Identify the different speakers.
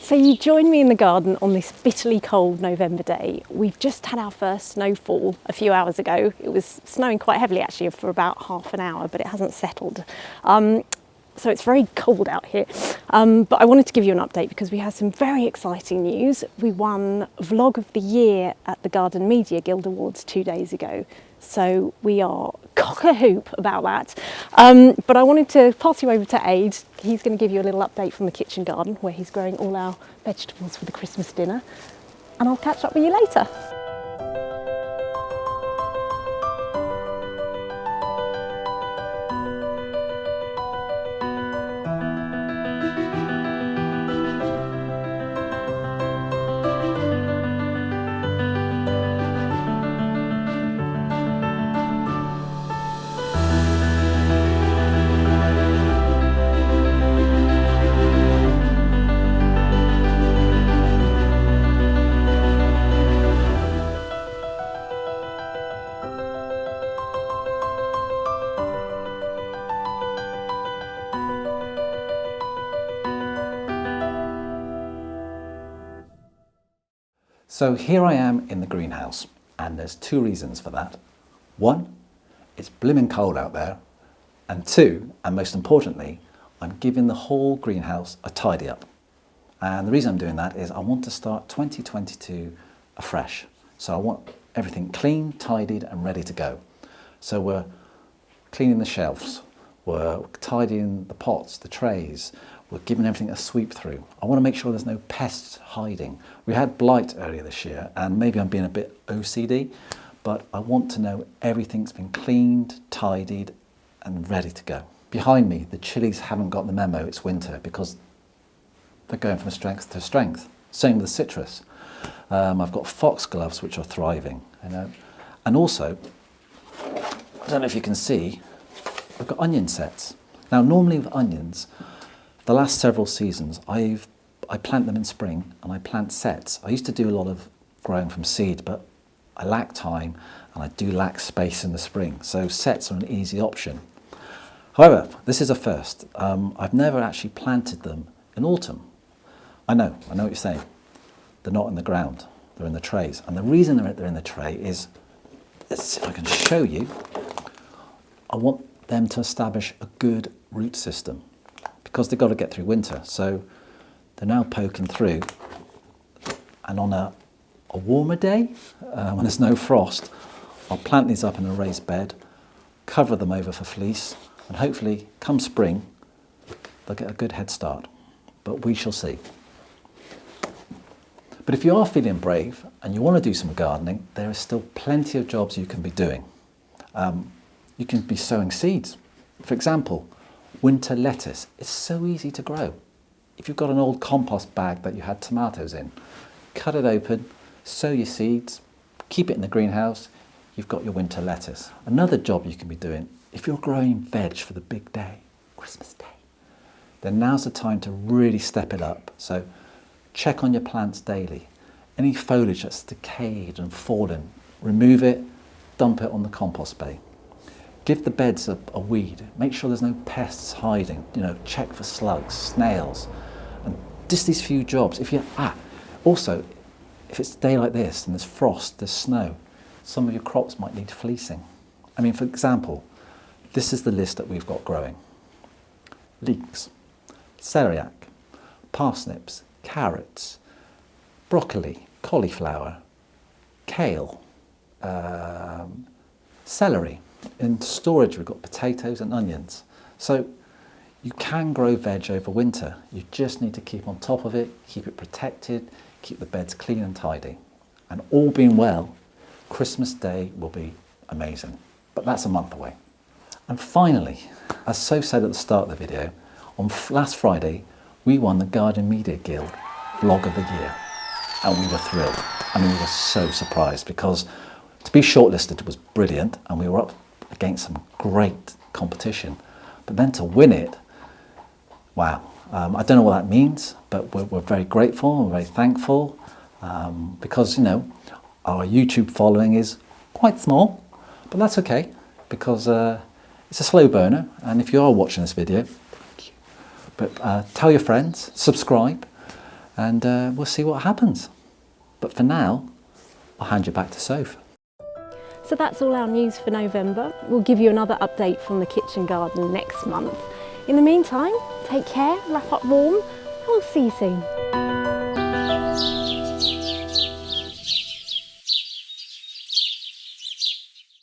Speaker 1: So you joined me in the garden on this bitterly cold November day. We've just had our first snowfall a few hours ago. It was snowing quite heavily actually for about half an hour, but it hasn't settled. So it's very cold out here. But I wanted to give you an update because we had some very exciting news. We won Vlog of the Year at the Garden Media Guild Awards 2 days ago. So we are cock-a-hoop about that. But I wanted to pass you over to Ade. He's going to give you a little update from the kitchen garden where he's growing all our vegetables for the Christmas dinner. And I'll catch up with you later.
Speaker 2: So here I am in the greenhouse, and there's two reasons for that. One, it's blimmin' cold out there, and two, and most importantly, I'm giving the whole greenhouse a tidy up. And the reason I'm doing that is I want to start 2022 afresh. So I want everything clean, tidied and ready to go. So we're cleaning the shelves, we're tidying the pots, the trays, we're giving everything a sweep through. I want to make sure there's no pests hiding. We had blight earlier this year, and maybe I'm being a bit OCD, but I want to know everything's been cleaned, tidied, and ready to go. Behind me, the chilies haven't got the memo it's winter because they're going from strength to strength. Same with the citrus. I've got foxgloves which are thriving, you know. And also, I don't know if you can see, I've got onion sets. Now normally with onions, the last several seasons, I plant them in spring and I plant sets. I used to do a lot of growing from seed, but I lack time and I do lack space in the spring. So sets are an easy option. However, this is a first. I've never actually planted them in autumn. I know what you're saying. They're not in the ground, they're in the trays. And the reason they're in the tray is, let's see if I can show you, I want them to establish a good root system, because they've got to get through winter. So they're now poking through, and on a warmer day, when there's no frost, I'll plant these up in a raised bed, cover them over for fleece, and hopefully come spring, they'll get a good head start. But we shall see. But if you are feeling brave and you want to do some gardening, there is still plenty of jobs you can be doing. You can be sowing seeds. For example, winter lettuce. It's so easy to grow. If you've got an old compost bag that you had tomatoes in, cut it open, sow your seeds, keep it in the greenhouse, you've got your winter lettuce. Another job you can be doing, if you're growing veg for the big day, Christmas Day, then now's the time to really step it up. So check on your plants daily. Any foliage that's decayed and fallen, remove it, dump it on the compost bay. Give the beds a weed. Make sure there's no pests hiding. You know, check for slugs, snails, and just these few jobs. Also, if it's a day like this and there's frost, there's snow, some of your crops might need fleecing. I mean, for example, this is the list that we've got growing. Leeks, celeriac, parsnips, carrots, broccoli, cauliflower, kale, celery. In storage, we've got potatoes and onions. So you can grow veg over winter. You just need to keep on top of it, keep it protected, keep the beds clean and tidy. And all being well, Christmas Day will be amazing. But that's a month away. And finally, as So said at the start of the video, on last Friday, we won the Garden Media Guild Vlog of the Year. And we were thrilled. I mean, we were so surprised because to be shortlisted was brilliant and we were up against some great competition. But then to win it, wow. I don't know what that means, but we're very grateful, we're very thankful because, you know, our YouTube following is quite small, but that's okay because It's a slow burner, and if you are watching this video, thank you. But tell your friends, subscribe, and we'll see what happens. But for now, I'll hand you back to Soph.
Speaker 1: So that's all our news for November. We'll give you another update from the kitchen garden next month. In the meantime, take care, wrap up warm, and we'll see you soon.